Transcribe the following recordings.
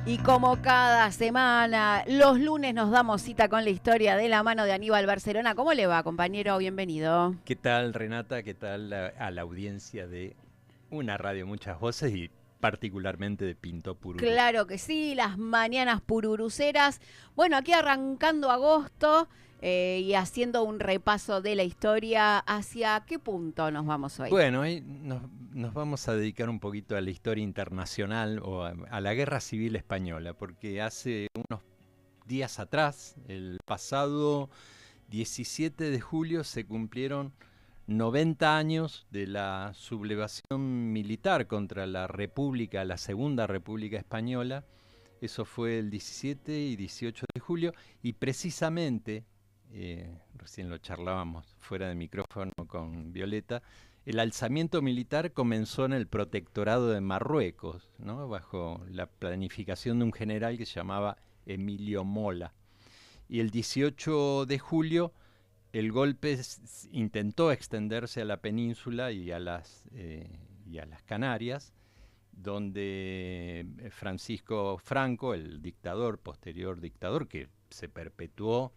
Y como cada semana, los lunes nos damos cita con la historia de la mano de Aníbal Barcelona. ¿Cómo le va, compañero? Bienvenido. ¿Qué tal, Renata? ¿Qué tal a la audiencia de una radio Muchas Voces y particularmente de Pinto Pururú? Claro que sí, las mañanas pururuceras. Bueno, aquí arrancando agosto y haciendo un repaso de la historia. ¿Hacia qué punto nos vamos hoy? Bueno, hoy nos vamos a dedicar un poquito a la historia internacional o a la Guerra Civil Española, porque hace unos días atrás, el pasado 17 de julio, se cumplieron 90 años de la sublevación militar contra la República, la Segunda República Española. Eso fue el 17 y 18 de julio y precisamente, recién lo charlábamos fuera de micrófono con Violeta, el alzamiento militar comenzó en el protectorado de Marruecos, ¿no? Bajo la planificación de un general que se llamaba Emilio Mola. Y el 18 de julio el golpe intentó extenderse a la península y a las Canarias, donde Francisco Franco, el dictador, posterior dictador, que se perpetuó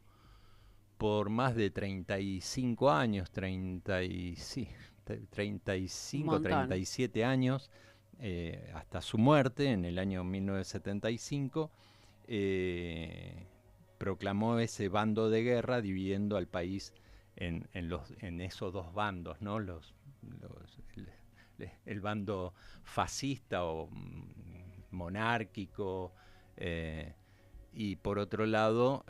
por más de 35 años, 35, 37 años, hasta su muerte en el año 1975, proclamó ese bando de guerra dividiendo al país en esos dos bandos, ¿no? El bando fascista o monárquico, y por otro lado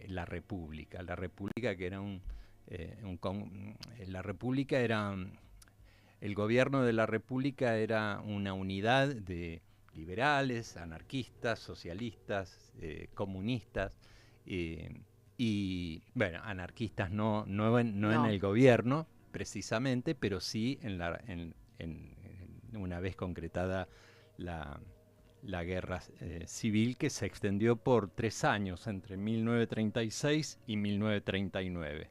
la República que era la República era el gobierno de la República era una unidad de liberales, anarquistas, socialistas, comunistas, y bueno, anarquistas no en el gobierno precisamente, pero sí una vez concretada la guerra civil, que se extendió por 3 años, entre 1936 y 1939.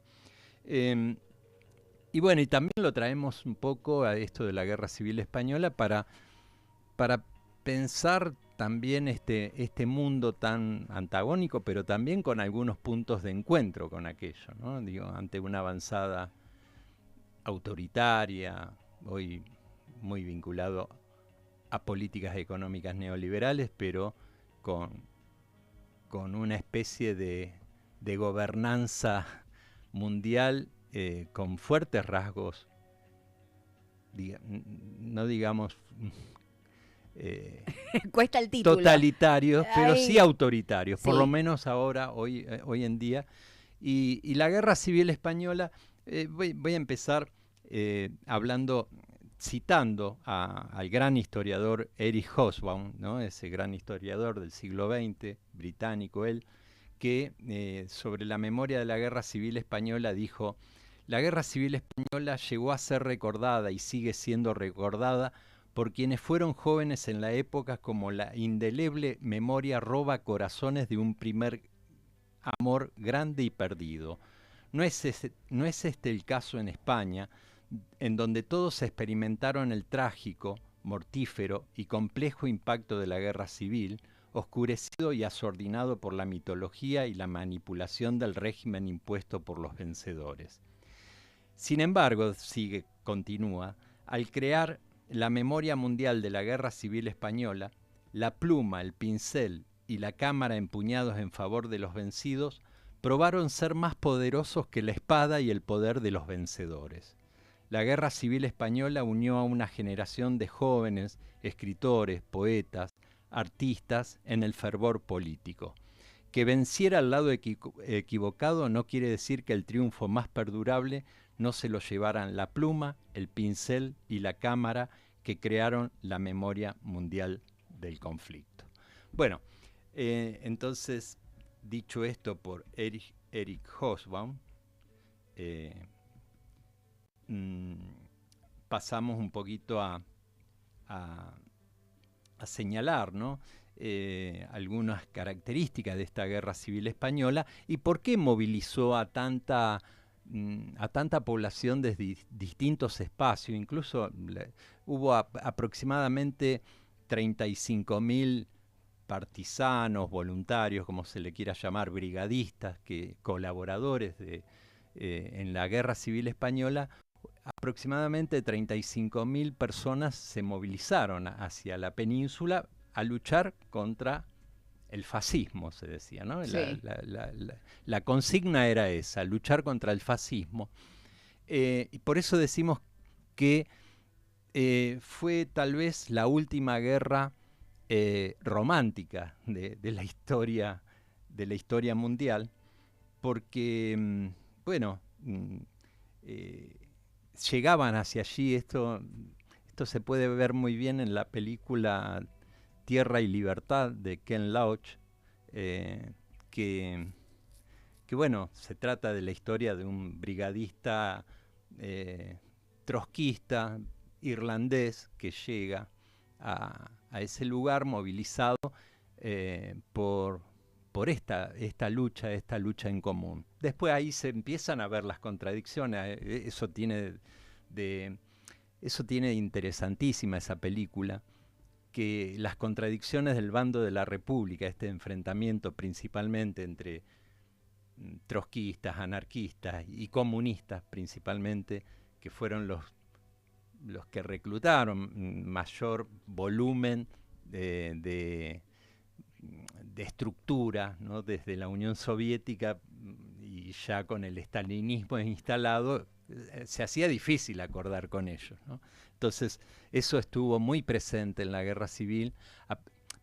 Y bueno, y también lo traemos un poco a esto de la guerra civil española para pensar también este mundo tan antagónico, pero también con algunos puntos de encuentro con aquello, ¿no? Digo, ante una avanzada autoritaria, hoy muy vinculado a políticas económicas neoliberales, pero con una especie de gobernanza mundial con fuertes rasgos, no digamos cuesta el título, totalitarios, pero ay, sí autoritarios, sí. por lo menos ahora, hoy en día. Y la Guerra Civil Española, voy a empezar citando al gran historiador Erich Hobsbawm, ¿no? Ese gran historiador del siglo XX, británico él, que sobre la memoria de la Guerra Civil Española dijo: la Guerra Civil Española llegó a ser recordada y sigue siendo recordada por quienes fueron jóvenes en la época, como la indeleble memoria roba corazones de un primer amor grande y perdido. No es este el caso en España, en donde todos experimentaron el trágico, mortífero y complejo impacto de la guerra civil, oscurecido y asordinado por la mitología y la manipulación del régimen impuesto por los vencedores. Sin embargo, continúa, al crear la memoria mundial de la Guerra Civil Española, la pluma, el pincel y la cámara empuñados en favor de los vencidos probaron ser más poderosos que la espada y el poder de los vencedores. La Guerra Civil Española unió a una generación de jóvenes, escritores, poetas, artistas en el fervor político. Que venciera al lado equivocado no quiere decir que el triunfo más perdurable no se lo llevaran la pluma, el pincel y la cámara que crearon la memoria mundial del conflicto. Bueno, entonces, dicho esto por Erich Hobsbawm, pasamos un poquito a señalar, ¿no? Algunas características de esta guerra civil española y por qué movilizó a tanta población desde distintos espacios. Incluso hubo aproximadamente 35.000 partisanos, voluntarios, como se le quiera llamar, brigadistas, colaboradores en la Guerra Civil Española, aproximadamente 35.000 personas se movilizaron hacia la península a luchar contra el fascismo, se decía, ¿no? Sí. La consigna era esa, luchar contra el fascismo. Y por eso decimos que fue tal vez la última guerra romántica de la historia mundial, porque, bueno, llegaban hacia allí. Esto se puede ver muy bien en la película Tierra y Libertad de Ken Loach, que bueno, se trata de la historia de un brigadista trotskista irlandés que llega a ese lugar movilizado por esta lucha en común. Después ahí se empiezan a ver las contradicciones. Eso tiene de interesantísima esa película, que las contradicciones del bando de la República, este enfrentamiento principalmente entre trotskistas, anarquistas y comunistas principalmente, que fueron los que reclutaron mayor volumen de estructura, ¿no? Desde la Unión Soviética, y ya con el estalinismo instalado, se hacía difícil acordar con ellos, ¿no? Entonces, eso estuvo muy presente en la Guerra Civil.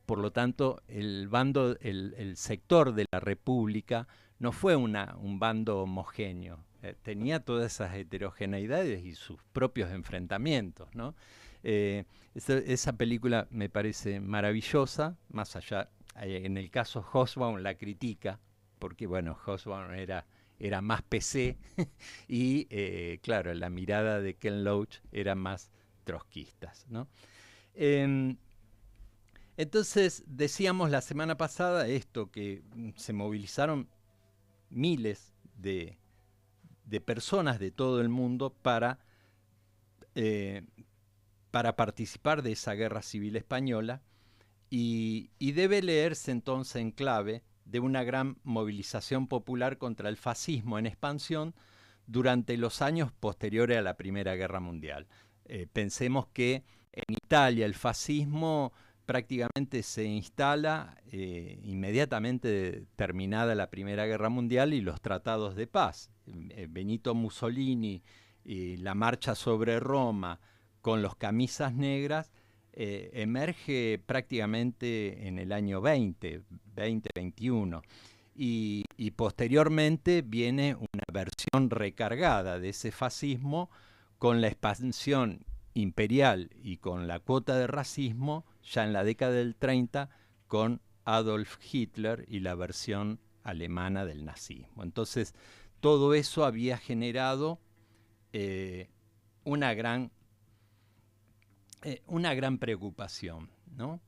Por lo tanto, el sector de la República no fue un bando homogéneo. Tenía todas esas heterogeneidades y sus propios enfrentamientos, ¿no? Esa película me parece maravillosa, más allá, en el caso Hobsbawm la critica, porque bueno, Hobsbawm era más PC y claro, la mirada de Ken Loach era más trotskistas, ¿no? Entonces, decíamos la semana pasada esto, que se movilizaron miles de personas de todo el mundo para participar de esa Guerra Civil Española, y debe leerse entonces en clave de una gran movilización popular contra el fascismo en expansión durante los años posteriores a la Primera Guerra Mundial. Pensemos que en Italia el fascismo prácticamente se instala inmediatamente terminada la Primera Guerra Mundial y los tratados de paz. Benito Mussolini y la marcha sobre Roma con los camisas negras emerge prácticamente en el año 2021. Y posteriormente viene una versión recargada de ese fascismo con la expansión imperial y con la cuota de racismo ya en la década del 30 con Adolf Hitler y la versión alemana del nazismo. Entonces, todo eso había generado una gran preocupación, ¿no?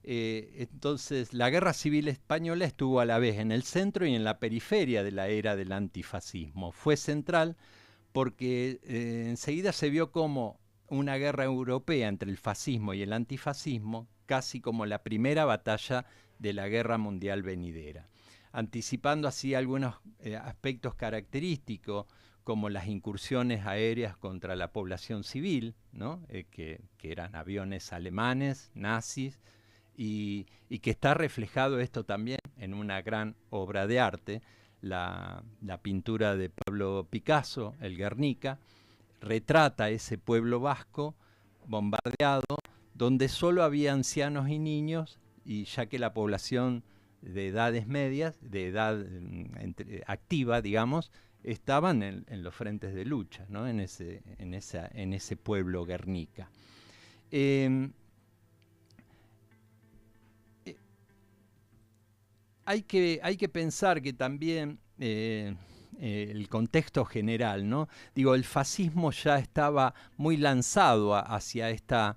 Entonces, la Guerra Civil Española estuvo a la vez en el centro y en la periferia de la era del antifascismo. Fue central porque enseguida se vio como una guerra europea entre el fascismo y el antifascismo, casi como la primera batalla de la Guerra Mundial venidera, anticipando así algunos aspectos característicos, como las incursiones aéreas contra la población civil, ¿no? que eran aviones alemanes, nazis, y que está reflejado esto también en una gran obra de arte, la pintura de Pablo Picasso, el Guernica, retrata ese pueblo vasco bombardeado, donde solo había ancianos y niños, y ya que la población de edades medias, de edad activa, digamos, estaban en los frentes de lucha, ¿no? en ese pueblo Guernica. Hay que pensar que también el contexto general, ¿no? Digo, el fascismo ya estaba muy lanzado hacia esta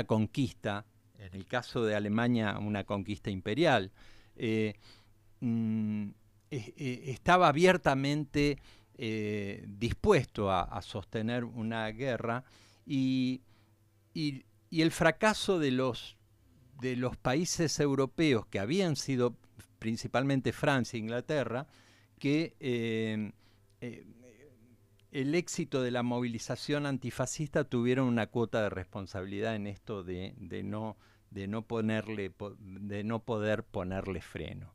conquista, en el caso de Alemania una conquista imperial. Estaba abiertamente dispuesto a sostener una guerra, y el fracaso de los de los países europeos que habían sido principalmente Francia e Inglaterra, que el éxito de la movilización antifascista tuvieron una cuota de responsabilidad en esto de no poder ponerle freno.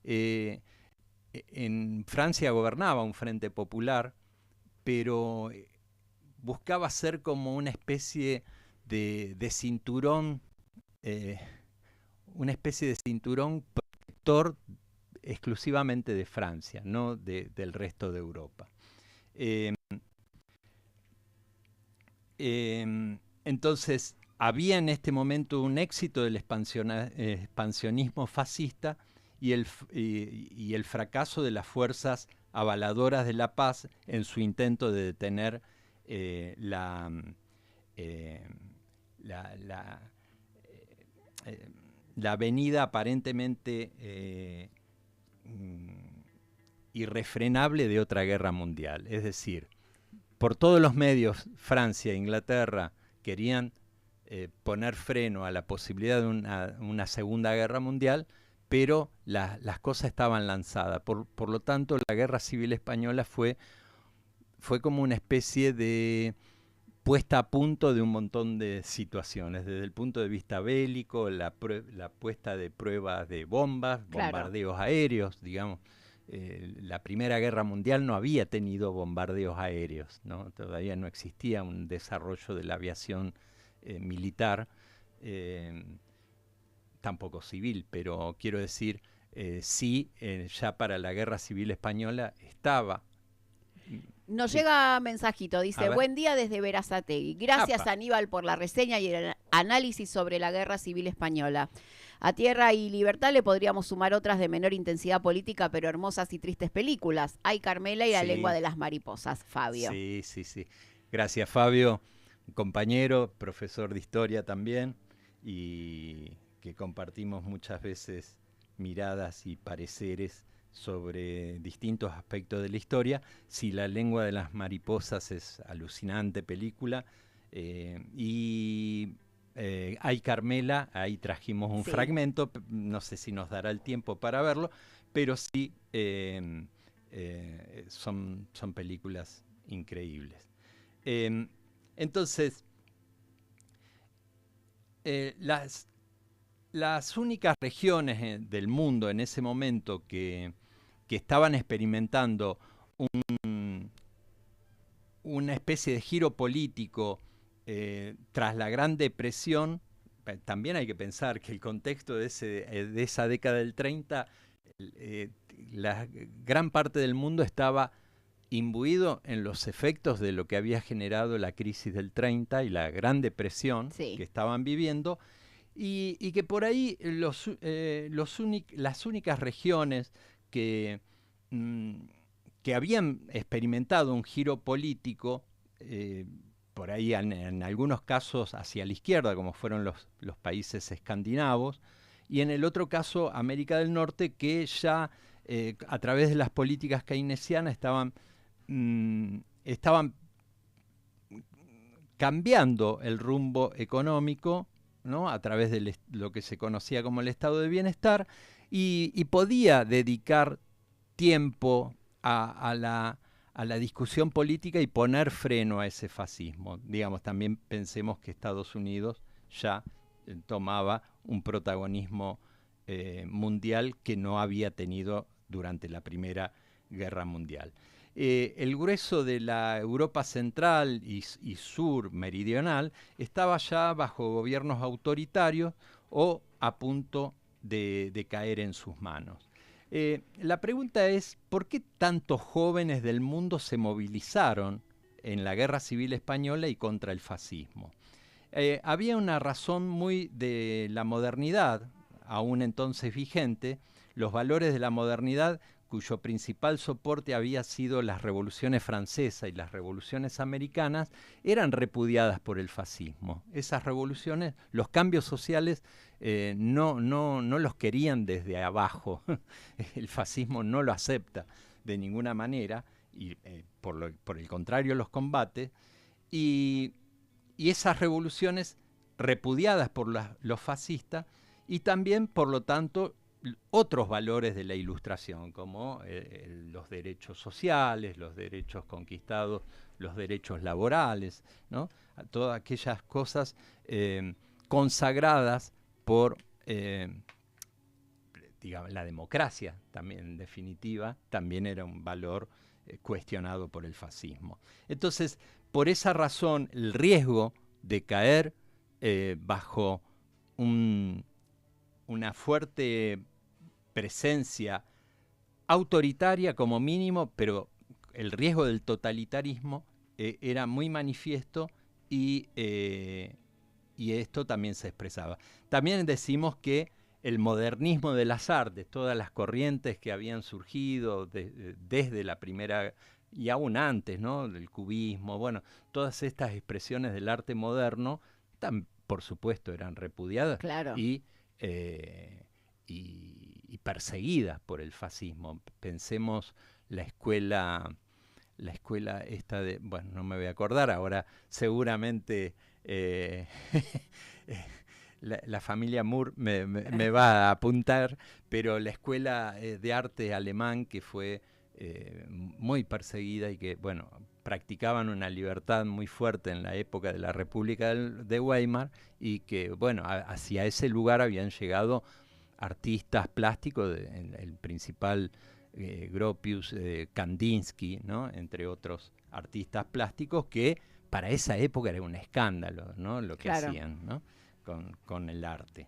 En Francia gobernaba un frente popular, pero buscaba ser como una especie de cinturón, protector exclusivamente de Francia, no del resto de Europa. Entonces, había en este momento un éxito del expansionismo fascista y el fracaso de las fuerzas avaladoras de la paz en su intento de detener la avenida aparentemente irrefrenable de otra guerra mundial. Es decir, por todos los medios, Francia e Inglaterra querían poner freno a la posibilidad de una segunda guerra mundial, pero las cosas estaban lanzadas. Por lo tanto, la Guerra Civil Española fue como una especie de puesta a punto de un montón de situaciones, desde el punto de vista bélico, la puesta de pruebas de bombas, bombardeos aéreos, digamos. La Primera Guerra Mundial no había tenido bombardeos aéreos, ¿no? Todavía no existía un desarrollo de la aviación militar, tampoco civil, pero quiero decir, sí, ya para la Guerra Civil Española estaba. Nos llega mensajito, dice, buen día desde Berazategui. Gracias, Aníbal, por la reseña y el análisis sobre la Guerra Civil Española. A Tierra y Libertad le podríamos sumar otras de menor intensidad política, pero hermosas y tristes películas. Hay Carmela y La lengua de las mariposas, Fabio. Sí. Gracias, Fabio, un compañero, profesor de historia también, y que compartimos muchas veces miradas y pareceres sobre distintos aspectos de la historia. Sí, La lengua de las mariposas es alucinante película. Hay Carmela, ahí trajimos un fragmento, no sé si nos dará el tiempo para verlo, pero sí son películas increíbles. Entonces, las únicas regiones del mundo en ese momento que estaban experimentando una espcie de giro político tras la Gran Depresión, también hay que pensar que el contexto de esa década del 30, la gran parte del mundo estaba imbuido en los efectos de lo que había generado la crisis del 30 y la Gran Depresión que estaban viviendo, y que por ahí las únicas regiones que habían experimentado un giro político, por ahí en algunos casos hacia la izquierda, como fueron los países escandinavos, y en el otro caso América del Norte, que ya a través de las políticas keynesianas estaban cambiando el rumbo económico, ¿no? A través de lo que se conocía como el estado de bienestar, y podía dedicar tiempo a la discusión política y poner freno a ese fascismo. Digamos, también pensemos que Estados Unidos ya tomaba un protagonismo mundial que no había tenido durante la Primera Guerra Mundial. El grueso de la Europa central y sur meridional estaba ya bajo gobiernos autoritarios o a punto de caer en sus manos. La pregunta es, ¿por qué tantos jóvenes del mundo se movilizaron en la Guerra Civil Española y contra el fascismo? Había una razón muy de la modernidad, aún entonces vigente. Los valores de la modernidad, cuyo principal soporte había sido las revoluciones francesas y las revoluciones americanas, eran repudiadas por el fascismo. Esas revoluciones, los cambios sociales, no los querían desde abajo. El fascismo no lo acepta de ninguna manera y por el contrario los combate. Y esas revoluciones repudiadas por los fascistas y también, por lo tanto, otros valores de la Ilustración, como los derechos sociales, los derechos conquistados, los derechos laborales, ¿no? Todas aquellas cosas consagradas por digamos, la democracia, también en definitiva, también era un valor cuestionado por el fascismo. Entonces, por esa razón, el riesgo de caer bajo una fuerte presencia autoritaria como mínimo, pero el riesgo del totalitarismo era muy manifiesto y esto también se expresaba. También decimos que el modernismo de las artes, todas las corrientes que habían surgido desde la primera y aún antes, ¿no? Del cubismo, bueno, todas estas expresiones del arte moderno, por supuesto, eran repudiadas claro. y perseguidas por el fascismo. Pensemos la escuela esta de, bueno, no me voy a acordar ahora, seguramente la familia Moore me va a apuntar, pero la escuela de arte alemán que fue muy perseguida y que, bueno, practicaban una libertad muy fuerte en la época de la República de Weimar y que, bueno, hacia ese lugar habían llegado artistas plásticos, el principal Gropius, Kandinsky, ¿no? Entre otros artistas plásticos que para esa época era un escándalo, ¿no? Lo que hacían, ¿no? Con el arte.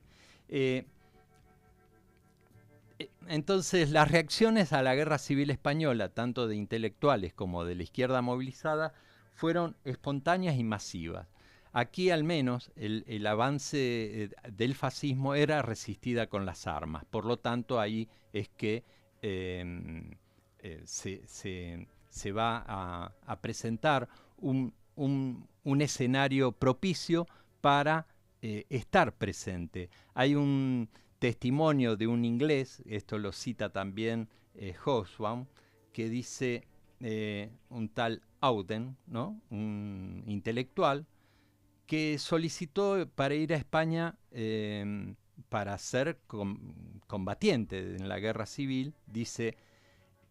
Entonces, las reacciones a la Guerra Civil Española, tanto de intelectuales como de la izquierda movilizada, fueron espontáneas y masivas. Aquí, al menos, el avance del fascismo era resistida con las armas. Por lo tanto, ahí es que se va a presentar un escenario propicio para estar presente. Hay un testimonio de un inglés, esto lo cita también Hobsbawm, que dice un tal Auden, ¿no? Un intelectual, que solicitó para ir a España para ser combatiente en la guerra civil, dice,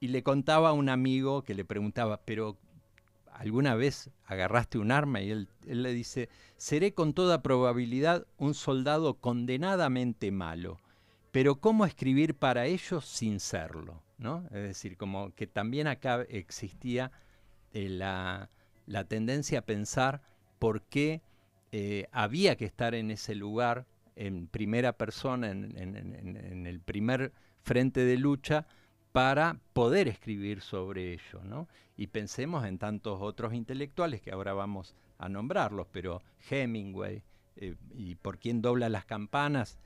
y le contaba a un amigo que le preguntaba, pero ¿alguna vez agarraste un arma? Y él le dice, seré con toda probabilidad un soldado condenadamente malo, pero ¿cómo escribir para ellos sin serlo? ¿No? Es decir, como que también acá existía la tendencia a pensar por qué había que estar en ese lugar, en primera persona, en el primer frente de lucha, para poder escribir sobre ello, ¿no? Y pensemos en tantos otros intelectuales que ahora vamos a nombrarlos, pero Hemingway, y por quién dobla las campanas,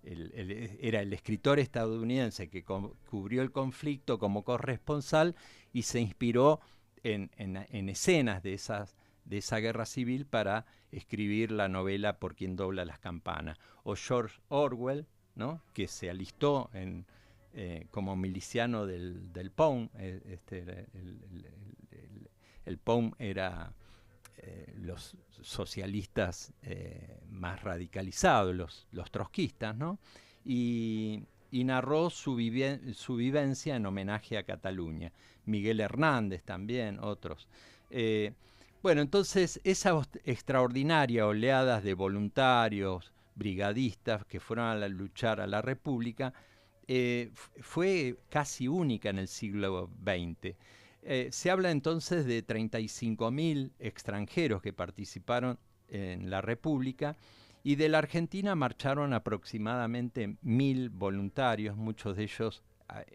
era el escritor estadounidense que cubrió el conflicto como corresponsal y se inspiró en escenas de esa guerra civil para escribir la novela Por quien dobla las campanas. O George Orwell, ¿no? Que se alistó como miliciano del POUM. El POUM era los socialistas más radicalizados, los trotskistas, ¿no? Y narró su vivencia en homenaje a Cataluña. Miguel Hernández también, otros. Bueno, entonces esa extraordinaria oleada de voluntarios, brigadistas que fueron a luchar a la República fue casi única en el siglo XX. Se habla entonces de 35.000 extranjeros que participaron en la República y de la Argentina marcharon aproximadamente 1.000 voluntarios, muchos de ellos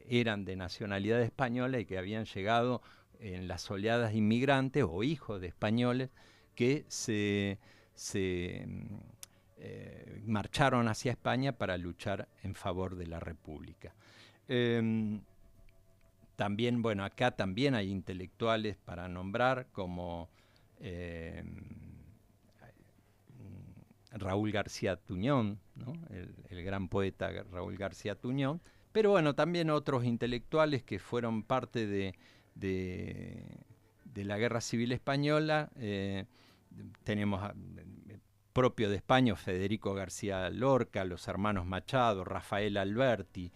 eran de nacionalidad española y que habían llegado en las oleadas inmigrantes o hijos de españoles que se marcharon hacia España para luchar en favor de la República. También, bueno, acá también hay intelectuales para nombrar como Raúl García Tuñón, ¿no? el gran poeta Raúl García Tuñón, pero bueno, también otros intelectuales que fueron parte de la Guerra Civil Española. Tenemos propio de España, Federico García Lorca, los hermanos Machado, Rafael Alberti,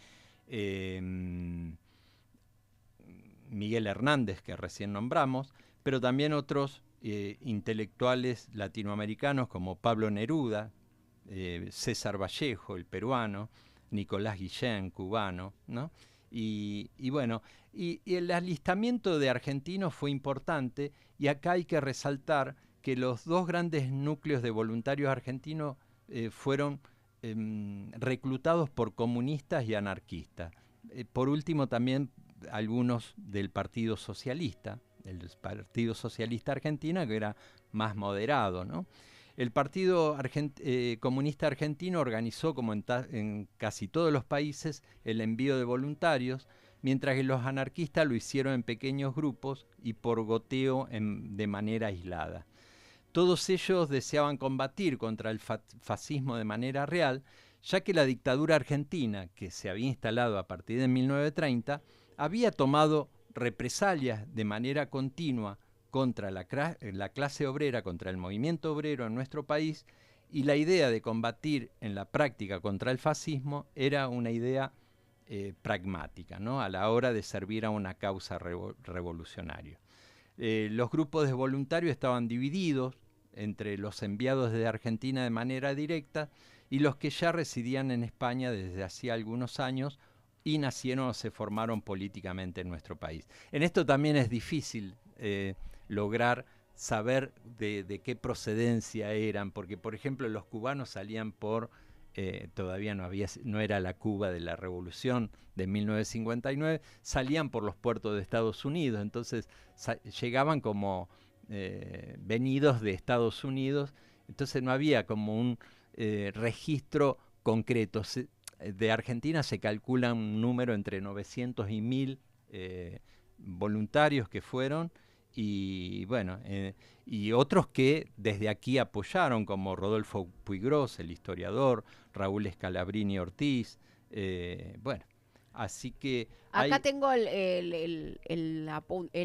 Miguel Hernández, que recién nombramos, pero también otros intelectuales latinoamericanos como Pablo Neruda, César Vallejo, el peruano, Nicolás Guillén, cubano, ¿no? Y bueno, y el alistamiento de argentinos fue importante, y acá hay que resaltar que los dos grandes núcleos de voluntarios argentinos fueron reclutados por comunistas y anarquistas. Por último, también algunos del Partido Socialista, el Partido Socialista Argentino, que era más moderado, ¿no? El Partido Comunista Argentino organizó, como en casi todos los países, el envío de voluntarios, mientras que los anarquistas lo hicieron en pequeños grupos y por goteo de manera aislada. Todos ellos deseaban combatir contra el fascismo de manera real, ya que la dictadura argentina, que se había instalado a partir de 1930, había tomado represalias de manera continua contra la clase obrera, contra el movimiento obrero en nuestro país, y la idea de combatir en la práctica contra el fascismo era una idea pragmática, ¿no? A la hora de servir a una causa revolucionaria. Los grupos de voluntarios estaban divididos entre los enviados desde Argentina de manera directa y los que ya residían en España desde hacía algunos años y nacieron o se formaron políticamente en nuestro país. En esto también es difícil lograr saber de qué procedencia eran, porque por ejemplo los cubanos salían por, todavía no era la Cuba de la Revolución de 1959, salían por los puertos de Estados Unidos, entonces llegaban como venidos de Estados Unidos, entonces no había como un registro concreto. De Argentina se calcula un número entre 900 y 1000 voluntarios que fueron, y bueno, y otros que desde aquí apoyaron, como Rodolfo Puigros, el historiador, Raúl Scalabrini Ortiz, bueno, así que... Acá tengo el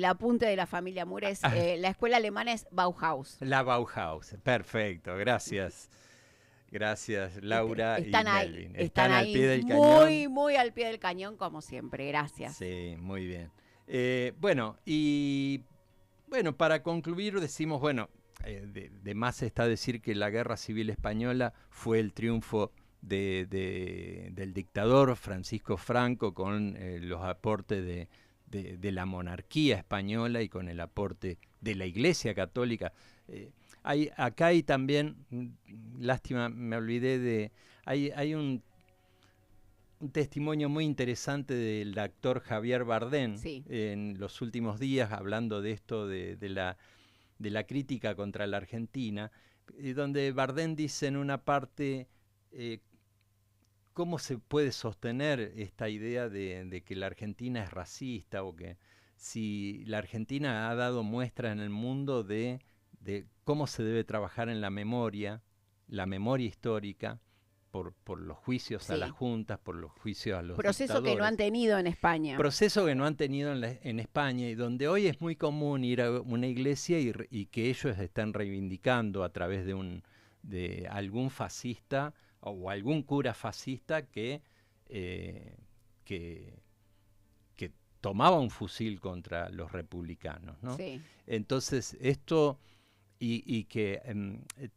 apunte de la familia Mures, la escuela alemana es Bauhaus. La Bauhaus, perfecto, gracias. Gracias, Laura y Melvin. Están al pie del cañón. Muy al pie del cañón, como siempre. Gracias. Sí, muy bien. Bueno, para concluir decimos, bueno, de más está decir que la Guerra Civil Española fue el triunfo del dictador Francisco Franco con los aportes de la monarquía española y con el aporte de la Iglesia Católica. Acá hay también, lástima, me olvidé hay un testimonio muy interesante del actor Javier Bardem, sí, en los últimos días, hablando de esto, de la crítica contra la Argentina, donde Bardem dice en una parte cómo se puede sostener esta idea de que la Argentina es racista, o que si la Argentina ha dado muestra en el mundo de cómo se debe trabajar en la memoria histórica, por los juicios, sí, a las juntas, por los juicios a los proceso dictadores. Que no han tenido en España. Proceso que no han tenido en España, y donde hoy es muy común ir a una iglesia y que ellos están reivindicando a través de algún fascista o algún cura fascista que tomaba un fusil contra los republicanos, ¿no? Sí. Entonces esto, y que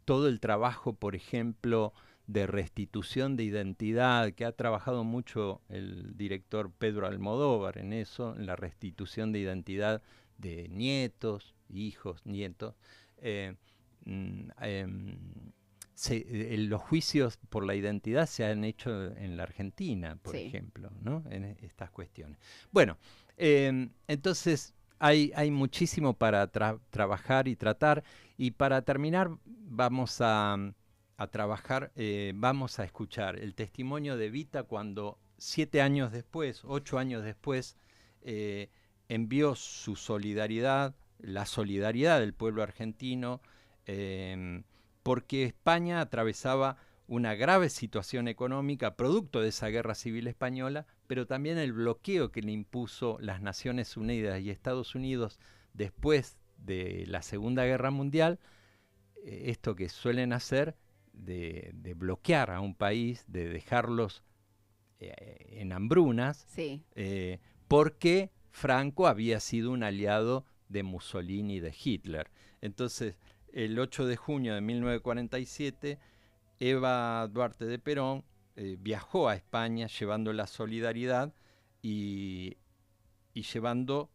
todo el trabajo, por ejemplo, de restitución de identidad, que ha trabajado mucho el director Pedro Almodóvar en eso, en la restitución de identidad de nietos, hijos, nietos. Los juicios por la identidad se han hecho en la Argentina, por ejemplo, ¿no? En estas cuestiones. Bueno, entonces hay muchísimo para trabajar y tratar, y para terminar vamos a trabajar, vamos a escuchar el testimonio de Evita cuando 8 años después, envió su solidaridad, la solidaridad del pueblo argentino, porque España atravesaba una grave situación económica producto de esa guerra civil española, pero también el bloqueo que le impuso las Naciones Unidas y Estados Unidos después de la Segunda Guerra Mundial, esto que suelen hacer, de bloquear a un país, de dejarlos en hambrunas, sí. Porque Franco había sido un aliado de Mussolini y de Hitler. Entonces, el 8 de junio de 1947, Eva Duarte de Perón viajó a España llevando la solidaridad y llevando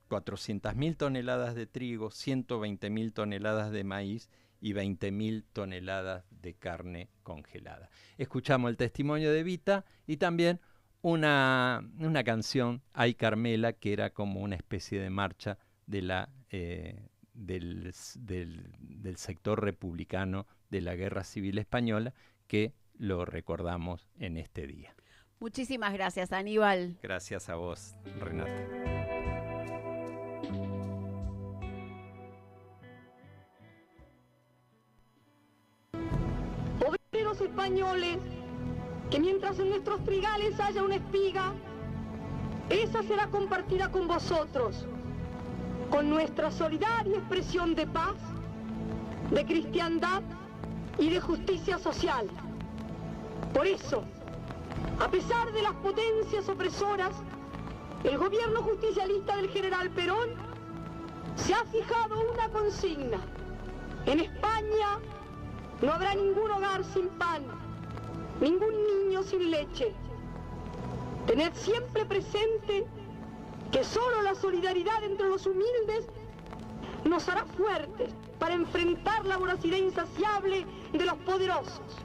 400.000 toneladas de trigo, 120.000 toneladas de maíz y 20.000 toneladas de carne congelada. Escuchamos el testimonio de Evita y también una canción, Ay Carmela, que era como una especie de marcha de del sector republicano de la Guerra Civil Española, que lo recordamos en este día. Muchísimas gracias, Aníbal. Gracias a vos, Renata. Obreros españoles, que mientras en nuestros trigales haya una espiga, esa será compartida con vosotros, con nuestra solidaria expresión de paz, de cristiandad y de justicia social. Por eso, a pesar de las potencias opresoras, el gobierno justicialista del general Perón se ha fijado una consigna: en España no habrá ningún hogar sin pan, ningún niño sin leche. Tened siempre presente que solo la solidaridad entre los humildes nos hará fuertes para enfrentar la voracidad insaciable de los poderosos.